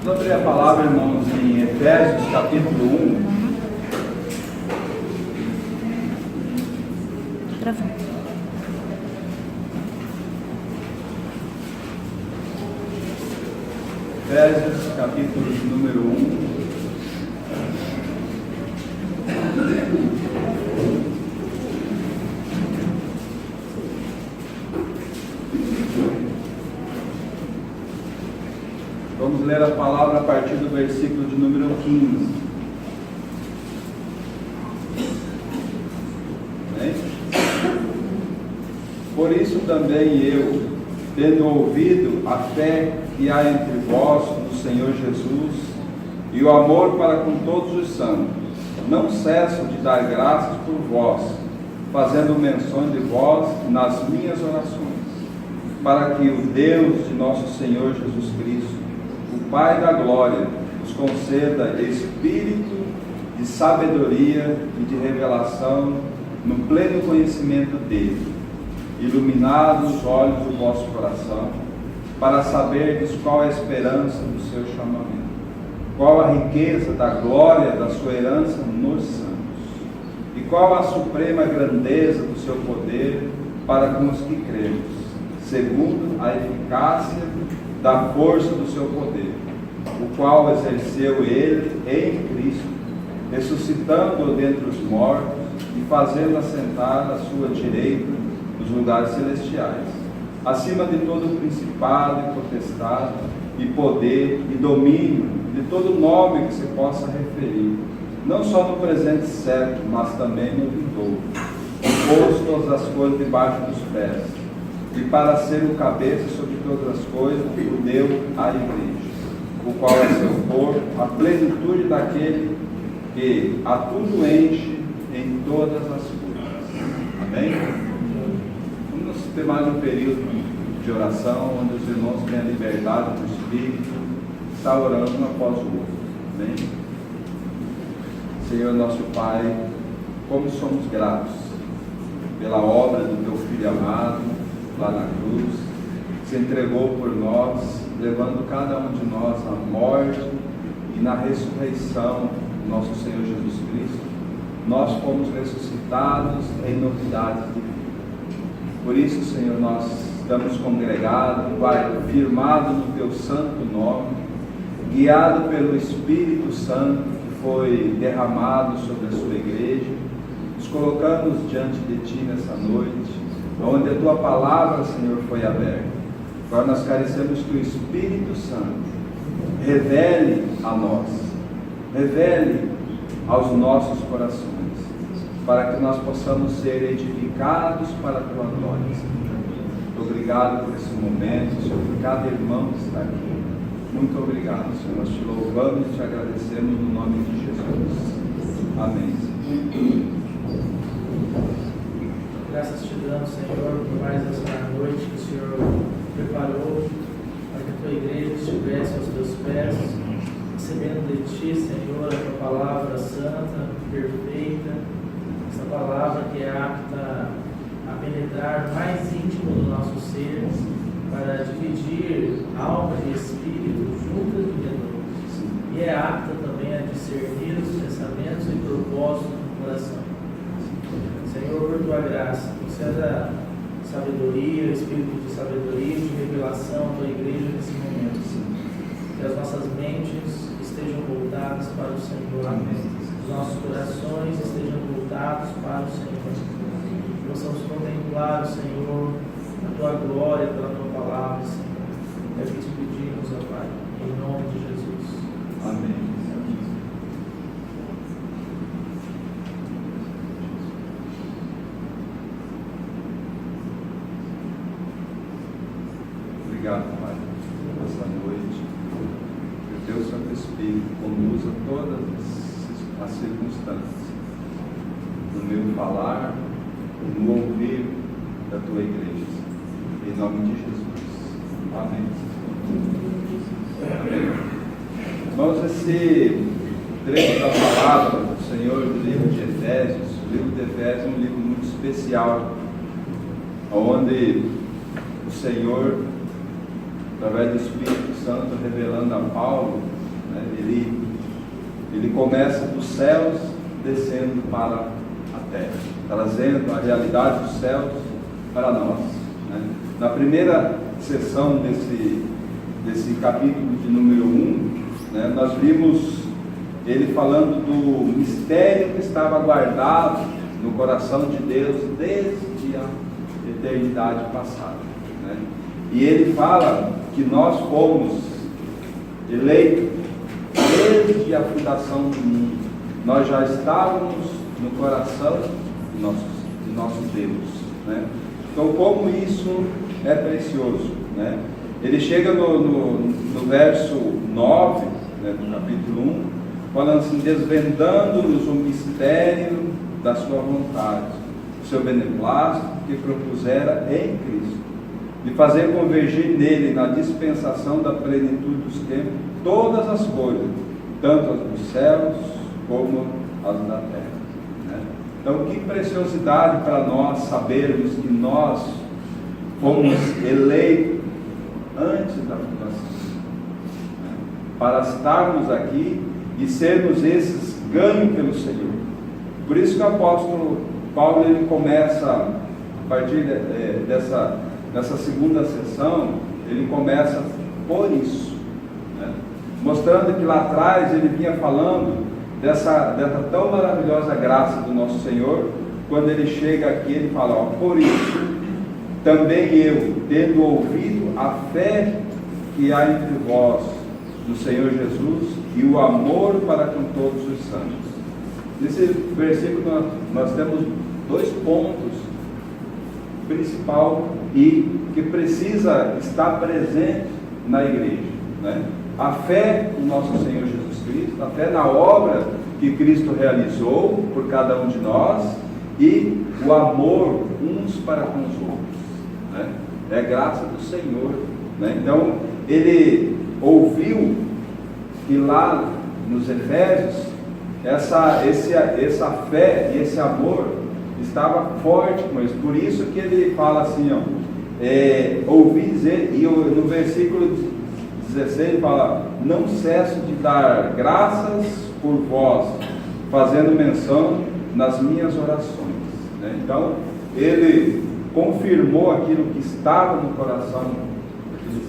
Vamos abrir a palavra, irmãos, em Efésios, capítulo 1. Gravando. Efésios, capítulo número 1. Vamos ler a palavra a partir do versículo de número 15. Amém? Por isso também eu, tendo ouvido a fé que há entre vós no Senhor Jesus e o amor para com todos os santos, não cesso de dar graças por vós, fazendo menção de vós nas minhas orações, para que o Deus de nosso Senhor Jesus Cristo, o Pai da glória, nos conceda espírito de sabedoria e de revelação no pleno conhecimento dele, iluminados os olhos do vosso coração, para saberdes qual é a esperança do seu chamamento, qual a riqueza da glória da sua herança nos santos, e qual a suprema grandeza do seu poder para com os que cremos, segundo a eficácia da força do seu poder, o qual exerceu ele em Cristo, ressuscitando-o dentre os mortos e fazendo assentar à sua direita nos lugares celestiais, acima de todo principado e potestade e poder e domínio, de todo nome que se possa referir, não só no presente século, mas também no vindouro, posto todas as coisas debaixo dos pés, e para ser o cabeça sobre todas as coisas, o deu à igreja, o qual é seu corpo, a plenitude daquele que a tudo enche em todas as coisas. Amém? Vamos ter mais um período de oração, onde os irmãos têm a liberdade do Espírito, está orando um após o outro. Amém? Senhor nosso Pai, como somos gratos pela obra do Teu Filho amado, lá na cruz, se entregou por nós, levando cada um de nós à morte e na ressurreição do nosso Senhor Jesus Cristo, nós fomos ressuscitados em novidades de vida. Por isso, Senhor, nós estamos congregados, Pai, firmados no Teu santo nome, guiado pelo Espírito Santo que foi derramado sobre a Sua igreja, nos colocamos diante de Ti nessa noite, onde a Tua palavra, Senhor, foi aberta. Agora nós carecemos que o Espírito Santo revele a nós, revele aos nossos corações, para que nós possamos ser edificados para a Tua glória, Senhor. Obrigado por esse momento, Senhor, por cada irmão que está aqui. Muito obrigado, Senhor. Nós te louvamos e te agradecemos no nome de Jesus. Amém, Senhor. Graças te damos, Senhor, por mais essa noite que o Senhor preparou para que a Tua igreja estivesse aos Teus pés, recebendo de Ti, Senhor, a Tua palavra santa, perfeita, essa palavra que é apta a penetrar mais íntimo do nosso ser, para dividir alma e espírito juntas e unidas, e é apta também a discernir os pensamentos e propósitos do coração. Senhor, por Tua graça, conceda sabedoria, espírito de sabedoria e de revelação à Tua igreja nesse momento, que as nossas mentes estejam voltadas para o Senhor, os nossos corações estejam voltados para o Senhor, que possamos contemplar o Senhor, a Tua glória pela Tua palavra, Senhor. É o que te pedimos, ó Pai, em nome de Jesus. Amém. Obrigado, Pai, nessa noite, que o Teu Santo Espírito conduza todas as circunstâncias, no meu falar, no ouvir da Tua igreja, em nome de Jesus. Amém. Amém. Irmãos, esse trecho da palavra do Senhor do livro de Efésios, o livro de Efésios é um livro muito especial, onde o Senhor, através do Espírito Santo revelando a Paulo, né, ele começa dos céus descendo para a terra, trazendo a realidade dos céus para nós, né? Na primeira sessão desse capítulo de número 1, né, nós vimos ele falando do mistério que estava guardado no coração de Deus desde a eternidade passada, né? E ele fala que nós fomos eleitos desde a fundação do mundo. Nós já estávamos no coração de nosso Deus, né? Então, como isso é precioso, né? Ele chega no verso 9, né, do capítulo 1, falando assim: desvendando-nos o mistério da sua vontade, o seu beneplácito que propusera em Cristo, de fazer convergir nele, na dispensação da plenitude dos tempos, todas as coisas, tanto as dos céus como as da terra, né? Então, que preciosidade para nós sabermos que nós fomos eleitos antes da fundação, né, para estarmos aqui e sermos esses ganhos pelo Senhor. Por isso que o apóstolo Paulo, ele começa, a partir dessa segunda sessão, ele começa por isso, né, mostrando que lá atrás ele vinha falando dessa tão maravilhosa graça do nosso Senhor. Quando ele chega aqui, ele fala: ó, por isso também eu, tendo ouvido a fé que há entre vós no Senhor Jesus e o amor para com todos os santos. Nesse versículo nós temos dois pontos principal e que precisa estar presente na igreja, né? A fé no nosso Senhor Jesus Cristo, a fé na obra que Cristo realizou por cada um de nós e o amor uns para com os outros, né? É graça do Senhor, né? Então ele ouviu que lá nos Efésios essa fé e esse amor estava forte com eles. Por isso que ele fala assim, ó, ouvi dizer, e no versículo 16 ele fala: não cesso de dar graças por vós, fazendo menção nas minhas orações, né? Então ele confirmou aquilo que estava no coração daqueles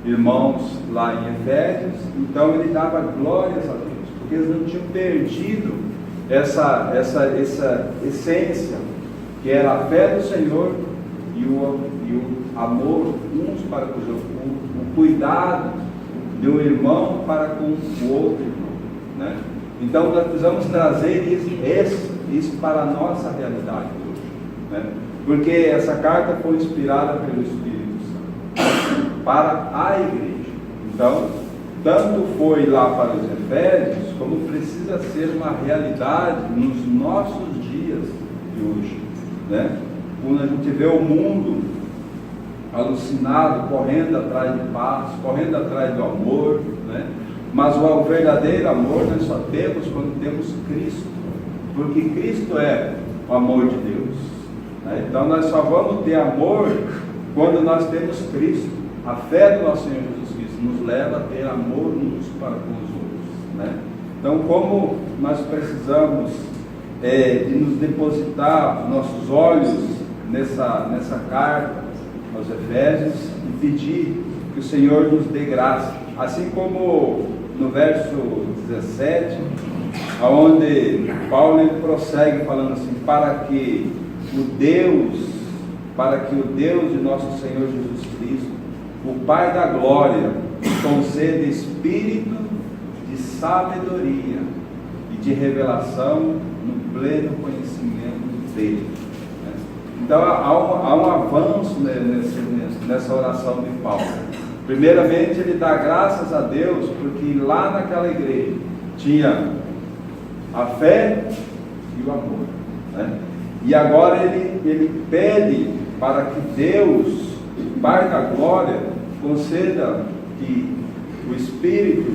irmãos lá em Efésios. Então ele dava glórias a Deus, porque eles não tinham perdido essa essência, que era a fé do Senhor e o amor uns para com os outros, o cuidado de um irmão para com o outro irmão, né? Então nós precisamos trazer isso para a nossa realidade hoje, né? Porque essa carta foi inspirada pelo Espírito Santo para a igreja. Então, tanto foi lá para os Efésios, como precisa ser uma realidade nos nossos dias de hoje, né? Quando a gente vê o mundo alucinado, correndo atrás de paz, correndo atrás do amor, né? Mas o verdadeiro amor nós só temos quando temos Cristo, porque Cristo é o amor de Deus, né? Então nós só vamos ter amor quando nós temos Cristo. A fé do nosso Senhor Jesus Cristo nos leva a ter amor uns para com os outros, né? Então, como nós precisamos de nos depositar nossos olhos nessa carta aos Efésios e pedir que o Senhor nos dê graça, assim como no verso 17, onde Paulo ele prossegue falando assim: para que o Deus de nosso Senhor Jesus Cristo, o Pai da glória, conceda espírito de sabedoria e de revelação no pleno conhecimento dele. Então há um avanço nessa oração de Paulo. Primeiramente ele dá graças a Deus porque lá naquela igreja tinha a fé e o amor, né? E agora ele pede para que Deus, o Pai da glória, conceda que o espírito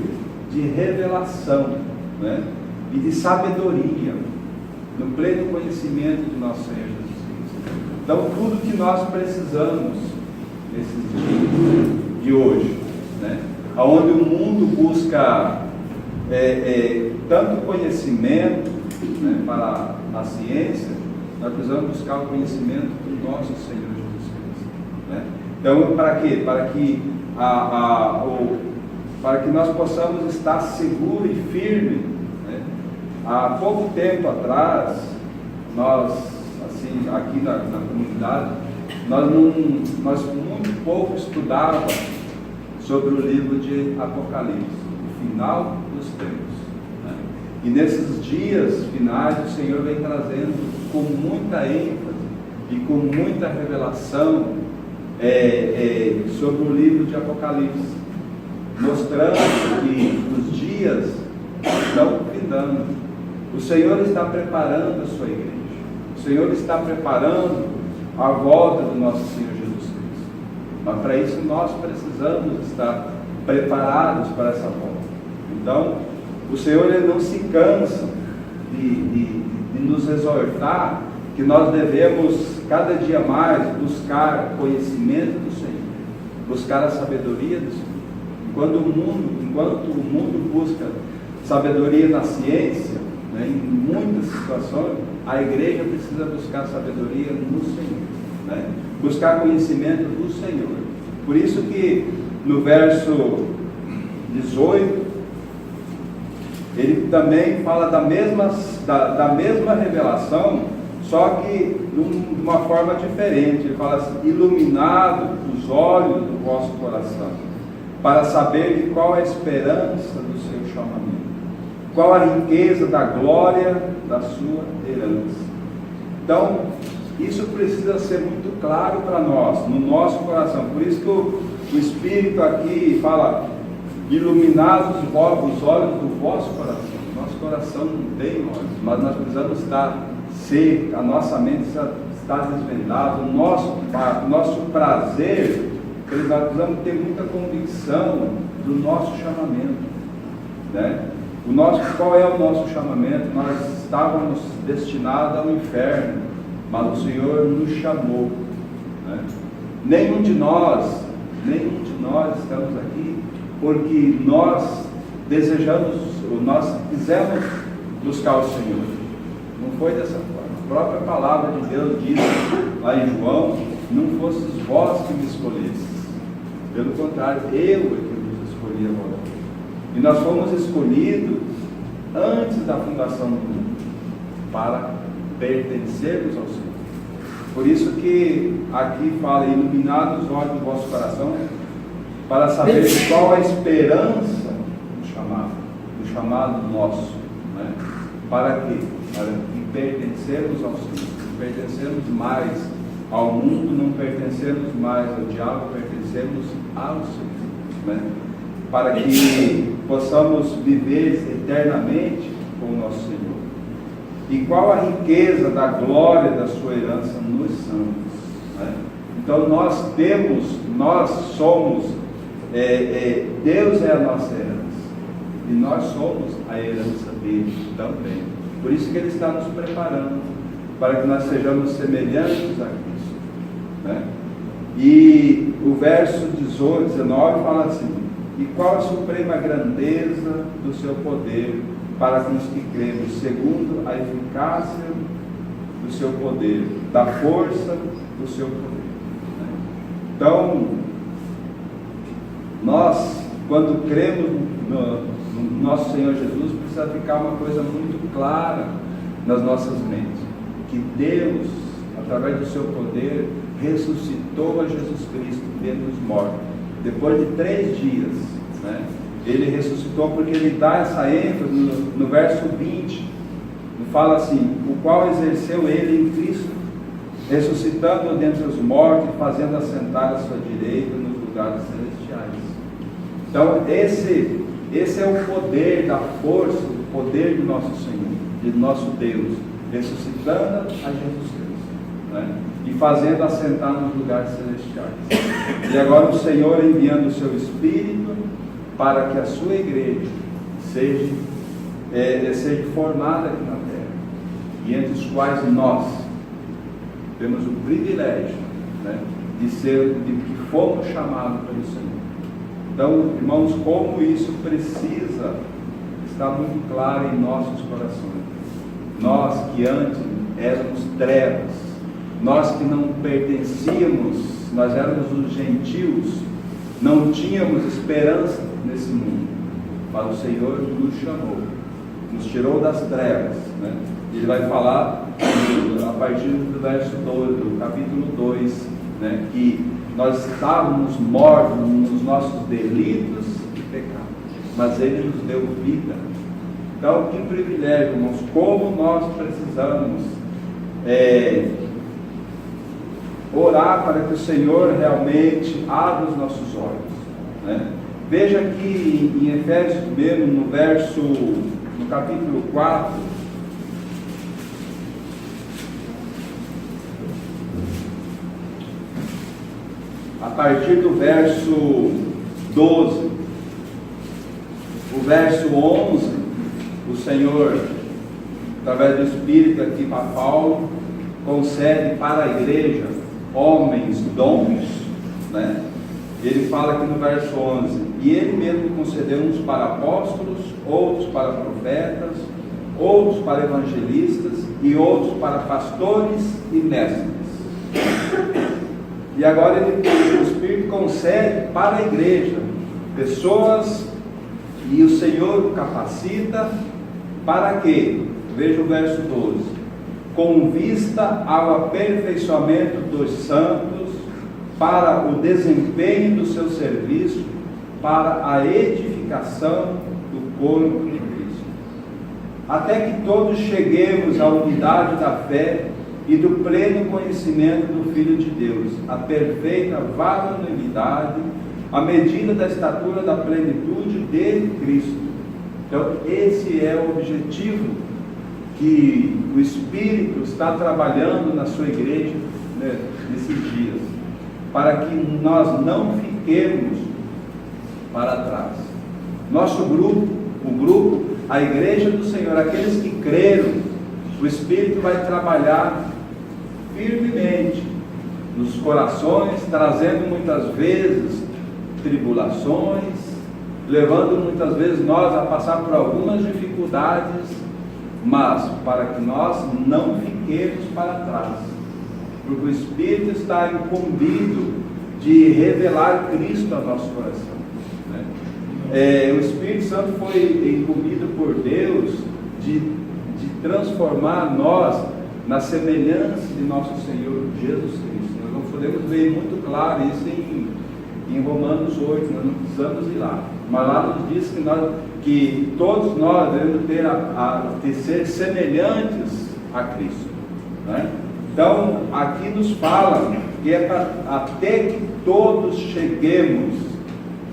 de revelação, né, e de sabedoria no pleno conhecimento de nosso Senhor Jesus Cristo. Então tudo que nós precisamos nesses dias de hoje, né, onde o mundo busca tanto conhecimento, né, para a ciência, nós precisamos buscar o conhecimento do nosso Senhor Jesus Cristo, né? Então, para quê? Para que nós possamos estar seguro e firme, né? Há pouco tempo atrás, nós, assim, aqui na comunidade, nós muito pouco estudávamos sobre o livro de Apocalipse, o final dos tempos, né? E nesses dias finais o Senhor vem trazendo com muita ênfase e com muita revelação sobre o livro de Apocalipse, mostrando que os dias estão findando. O Senhor está preparando a sua igreja, o Senhor está preparando a volta do nosso Senhor Jesus Cristo, mas para isso nós precisamos estar preparados para essa volta. Então, o Senhor, ele não se cansa de nos exortar que nós devemos cada dia mais buscar conhecimento do Senhor, buscar a sabedoria do Senhor. Enquanto o mundo busca sabedoria na ciência, né, em muitas situações, a igreja precisa buscar sabedoria no Senhor, né, buscar conhecimento do Senhor. Por isso que no verso 18, ele também fala da mesma revelação, só que de uma forma diferente. Ele fala assim: iluminado os olhos do vosso coração, para saber de qual é a esperança do seu chamamento, qual a riqueza da glória da sua herança. Então, isso precisa ser muito claro para nós, no nosso coração. Por isso que o Espírito aqui fala: iluminados os olhos do vosso coração. Nosso coração não tem olhos, mas nós precisamos estar seco, a nossa mente está desvendada, o nosso prazer, nós precisamos ter muita convicção do nosso chamamento, né? Qual é o nosso chamamento? Nós estávamos destinados ao inferno, mas o Senhor nos chamou, né? Nenhum de nós estamos aqui porque nós desejamos, ou nós quisemos buscar o Senhor. Não foi dessa forma. A própria palavra de Deus diz lá em João: não fostes vós que me escolhestes, pelo contrário, eu é que vos escolhi a vós. E nós fomos escolhidos antes da fundação do mundo para pertencermos ao Senhor. Por isso que aqui fala: iluminados os olhos do vosso coração, para saber qual a esperança do chamado nosso, né? Para quê? Para que pertencermos ao Senhor, não pertencemos mais ao mundo, não pertencemos mais ao diabo, pertencemos ao Senhor, né? Para que possamos viver eternamente com o nosso Senhor. E qual a riqueza da glória da sua herança nos santos, né? Então nós somos, Deus é a nossa herança, e nós somos a herança dele também. Por isso que ele está nos preparando para que nós sejamos semelhantes a Cristo, né? E o verso 19 fala assim: e qual a suprema grandeza do seu poder para com os que cremos, segundo a eficácia do seu poder, da força do seu poder, né? Então, nós, quando cremos no nosso Senhor Jesus, precisa ficar uma coisa muito clara nas nossas mentes: que Deus, através do seu poder, ressuscitou a Jesus Cristo dentre os mortos, depois de 3 dias, né? Ele ressuscitou, porque ele dá essa ênfase no verso 20, fala assim: o qual exerceu ele em Cristo, ressuscitando dentre os mortos e fazendo assentar a sua direita nos lugares celestiais. Então esse é o poder da força, o poder do nosso Senhor, de nosso Deus, ressuscitando a Jesus Cristo, né? E fazendo assentar nos lugares celestiais. E agora o Senhor enviando o seu Espírito para que a sua igreja seja formada aqui na terra, e entre os quais nós temos o privilégio, né, de que fomos chamados pelo Senhor. Então, irmãos, como isso precisa estar muito claro em nossos corações. Nós que antes éramos trevas, nós que não pertencíamos, nós éramos os gentios, não tínhamos esperança nesse mundo, mas o Senhor nos chamou, nos tirou das trevas, né? Ele vai falar a partir do verso 2, do capítulo 2, né? Que nós estávamos mortos nos nossos delitos e pecados, mas Ele nos deu vida. Então, que privilégio, irmãos, como nós precisamos orar para que o Senhor realmente abra os nossos olhos, né? Veja aqui em Efésios mesmo, no capítulo 4, a partir do verso 12, o verso 11, o Senhor, através do Espírito aqui para Paulo, concede para a igreja homens dons, né? Ele fala aqui no verso 11: e Ele mesmo concedeu uns para apóstolos, outros para profetas, outros para evangelistas e outros para pastores e mestres. E agora o Espírito concede para a igreja pessoas, e o Senhor o capacita para quê? Veja o verso 12: com vista ao aperfeiçoamento dos santos, para o desempenho do seu serviço, para a edificação do corpo de Cristo, até que todos cheguemos à unidade da fé e do pleno conhecimento do Filho de Deus, a perfeita varonilidade, à medida da estatura da plenitude de Cristo. Então, esse é o objetivo que o Espírito está trabalhando na sua igreja, né, nesses dias, para que nós não fiquemos para trás. Nosso grupo, o grupo, a igreja do Senhor, aqueles que creram, o Espírito vai trabalhar firmemente nos corações, trazendo muitas vezes tribulações, levando muitas vezes nós a passar por algumas dificuldades, mas para que nós não fiquemos para trás, porque o Espírito está incumbido de revelar Cristo ao nosso coração, né? O Espírito Santo foi incumbido por Deus de transformar nós na semelhança de nosso Senhor Jesus Cristo. Nós não podemos ver muito claro isso em Romanos 8, nós não precisamos ir lá, mas lá nos diz que todos nós devemos ter ser semelhantes a Cristo, né? Então, aqui nos fala que é até que todos cheguemos,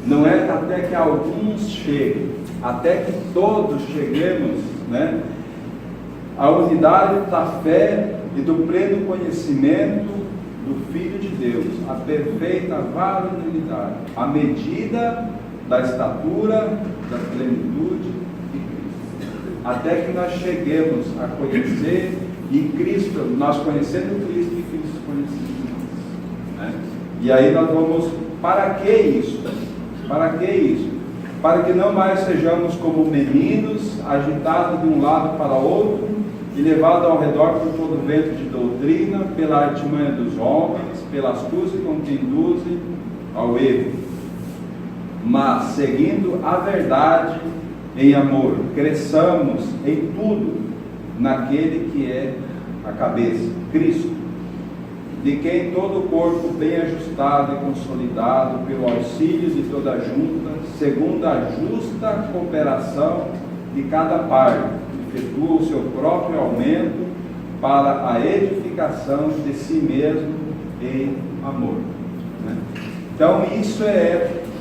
não é até que alguns cheguem, até que todos cheguemos, né, à unidade da fé e do pleno conhecimento do Filho de Deus, a perfeita varonilidade, à medida da estatura da plenitude de Cristo, até que nós cheguemos a conhecer, e Cristo, nós conhecendo Cristo e Cristo conhecendo nós, né? E aí nós vamos, para que isso? Para que isso? Para que não mais sejamos como meninos, agitados de um lado para outro, e levados ao redor por todo vento de doutrina, pela artimanha dos homens, pela astúcia com que induzem ao erro, mas seguindo a verdade em amor, cresçamos em tudo naquele que é a cabeça, Cristo, de quem todo o corpo bem ajustado e consolidado pelo auxílio de toda a junta, segundo a justa cooperação de cada parte, efetua o seu próprio aumento para a edificação de si mesmo em amor, né? Então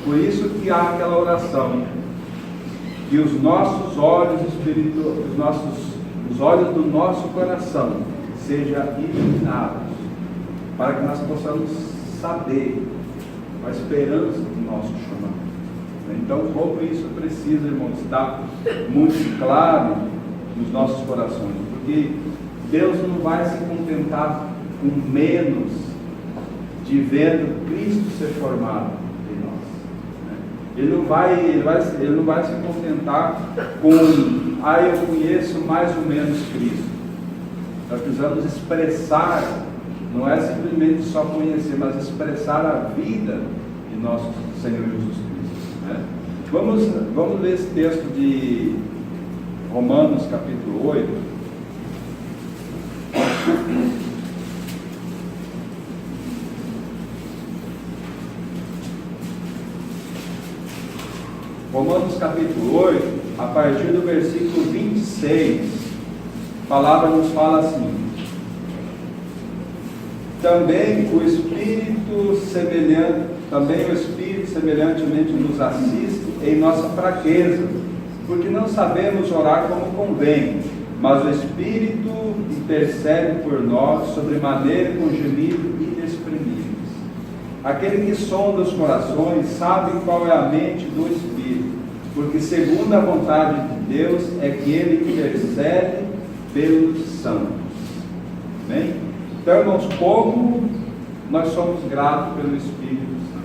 por isso que há aquela oração, que os nossos olhos espirituais, os olhos do nosso coração sejam iluminados, para que nós possamos saber a esperança do nosso chamado. Então, como isso precisa, irmãos, estar muito claro nos nossos corações, porque Deus não vai se contentar com menos de vendo Cristo ser formado em nós, né? Ele não vai se contentar com, eu conheço mais ou menos Cristo. Nós precisamos expressar, não é simplesmente só conhecer, mas expressar a vida de nosso Senhor Jesus Cristo, né? Vamos ler esse texto de Romanos capítulo 8. Romanos capítulo 8, a partir do versículo 26, a palavra nos fala assim: também o Espírito semelhantemente nos assiste em nossa fraqueza, porque não sabemos orar como convém, mas o Espírito intercede por nós sobremaneira com gemidos inexprimíveis. Aquele que sonda os corações sabe qual é a mente do Espírito, porque segundo a vontade de Deus é que Ele intercede pelos santos. Amém? Então, irmãos, como nós somos gratos pelo Espírito Santo.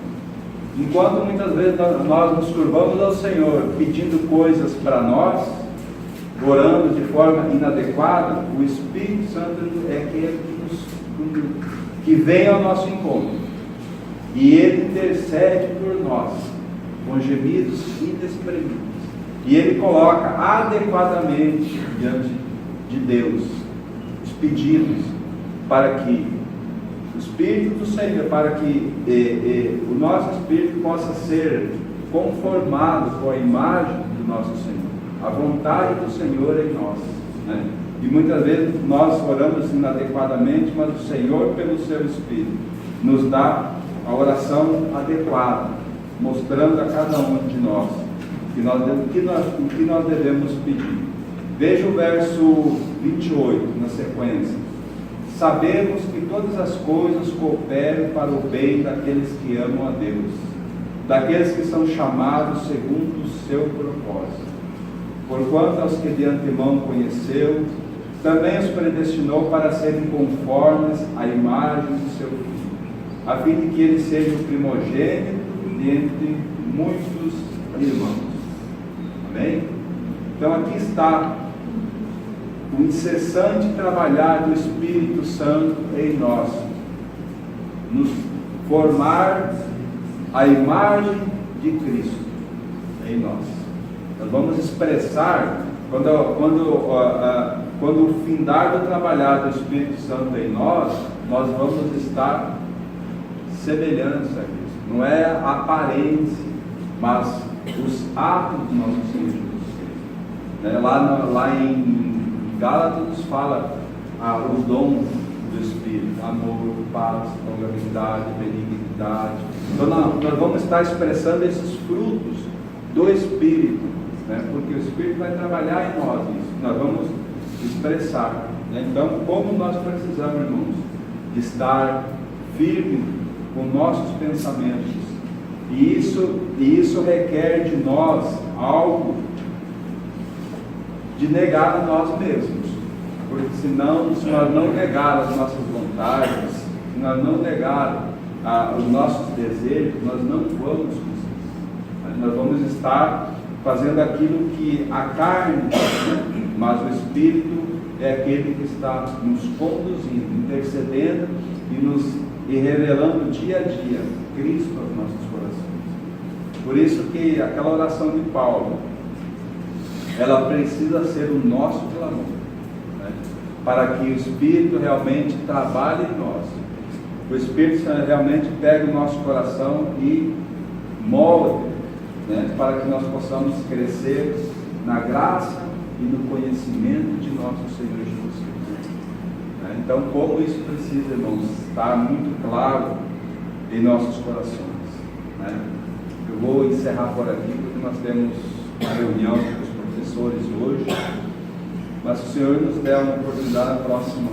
Enquanto muitas vezes nós nos curvamos ao Senhor pedindo coisas para nós, orando de forma inadequada, o Espírito Santo é aquele que vem ao nosso encontro. E Ele intercede por nós, com gemidos inexprimíveis. E Ele coloca adequadamente diante de Deus os pedidos para que o Espírito do Senhor, para que o nosso espírito possa ser conformado com a imagem do nosso Senhor, a vontade do Senhor em nós, né? E muitas vezes nós oramos inadequadamente, mas o Senhor, pelo seu Espírito, nos dá a oração adequada, mostrando a cada um de nós o que nós devemos pedir. Veja o verso 28 na sequência. Sabemos que todas as coisas cooperam para o bem daqueles que amam a Deus, daqueles que são chamados segundo o seu propósito. Porquanto aos que de antemão conheceu, também os predestinou para serem conformes à imagem do seu Filho, a fim de que ele seja o primogênito dentre muitos irmãos. Amém? Então aqui está o incessante trabalhar do Espírito Santo em nós, nos formar a imagem de Cristo em nós. Nós vamos expressar, quando o findar do trabalhar do Espírito Santo em nós vamos estar semelhantes a Cristo. Não é a aparência, mas os atos do nosso Senhor Jesus Cristo. Lá em Gálatas nos fala os dons do Espírito: amor, paz, longanimidade, benignidade. Então nós vamos estar expressando esses frutos do Espírito, né? Porque o Espírito vai trabalhar em nós isso. Nós vamos expressar, né? Então, como nós precisamos, irmãos, de estar firme com nossos pensamentos, e isso requer de nós algo de negar a nós mesmos, porque se nós não negar as nossas vontades, se nós não negar os nossos desejos, nós não vamos conseguir. Nós vamos estar fazendo aquilo que a carne, mas o Espírito é aquele que está nos conduzindo, intercedendo e revelando dia a dia Cristo aos nossos corações. Por isso que aquela oração de Paulo, ela precisa ser o nosso clamor, né? Para que o Espírito realmente trabalhe em nós. O Espírito realmente pega o nosso coração e molde, né? Para que nós possamos crescer na graça e no conhecimento de nosso Senhor Jesus Cristo. Então, como isso precisa, irmãos, estar muito claro em nossos corações, né? Eu vou encerrar por aqui, porque nós temos uma reunião com os professores hoje, mas se o Senhor nos der uma oportunidade próxima,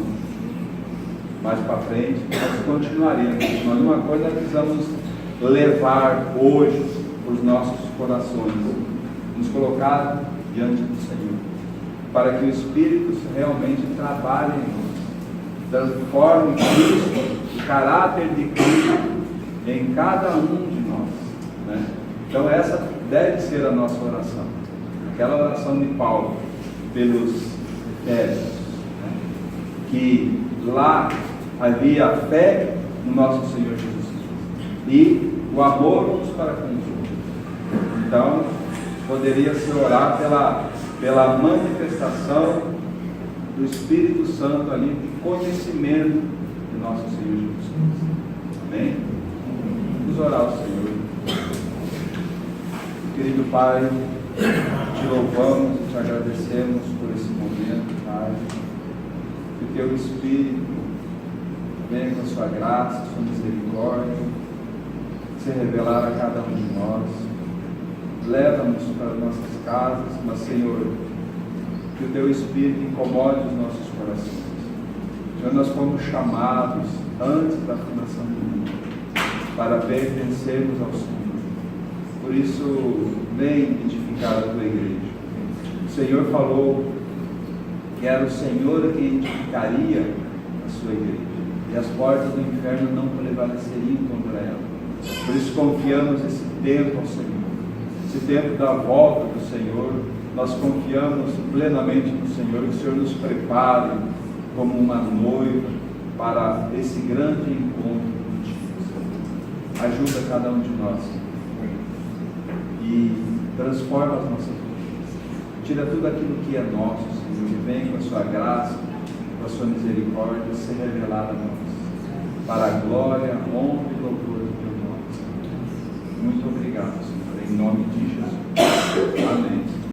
mais para frente, nós continuaremos. Mas uma coisa precisamos levar hoje os nossos corações, nos colocar diante do Senhor, para que o Espírito realmente trabalhe em nós, transforme Cristo, o caráter de Cristo em cada um de nós, né? Então essa deve ser a nossa oração. Aquela oração de Paulo pelos Efésios, né? Que lá havia a fé no nosso Senhor Jesus Cristo e o amor uns para com os outros. Então poderia se orar pela manifestação do Espírito Santo ali, de conhecimento de nosso Senhor Jesus Cristo. Amém? Vamos orar ao Senhor. Querido Pai, te louvamos e te agradecemos por esse momento, Pai. Que o teu Espírito venha com a sua graça, a sua misericórdia, se revelar a cada um de nós. Leva-nos para nossas casas, mas, Senhor, que o teu Espírito incomode os nossos corações. Senhor, nós fomos chamados antes da fundação do mundo para pertencermos ao Senhor. Por isso, vem edificar a tua igreja. O Senhor falou que era o Senhor que edificaria a sua igreja, e as portas do inferno não prevaleceriam contra ela. Por isso confiamos esse tempo ao Senhor, esse tempo da volta do Senhor. Nós confiamos plenamente no Senhor, que o Senhor nos prepare como uma noiva para esse grande encontro contigo. Ajuda cada um de nós e transforma as nossas vidas. Tira tudo aquilo que é nosso, Senhor, e vem com a sua graça, com a sua misericórdia, ser revelada a nós, para a glória, a honra e louvor do teu nome. Muito obrigado, Senhor, em nome de Jesus. Amém.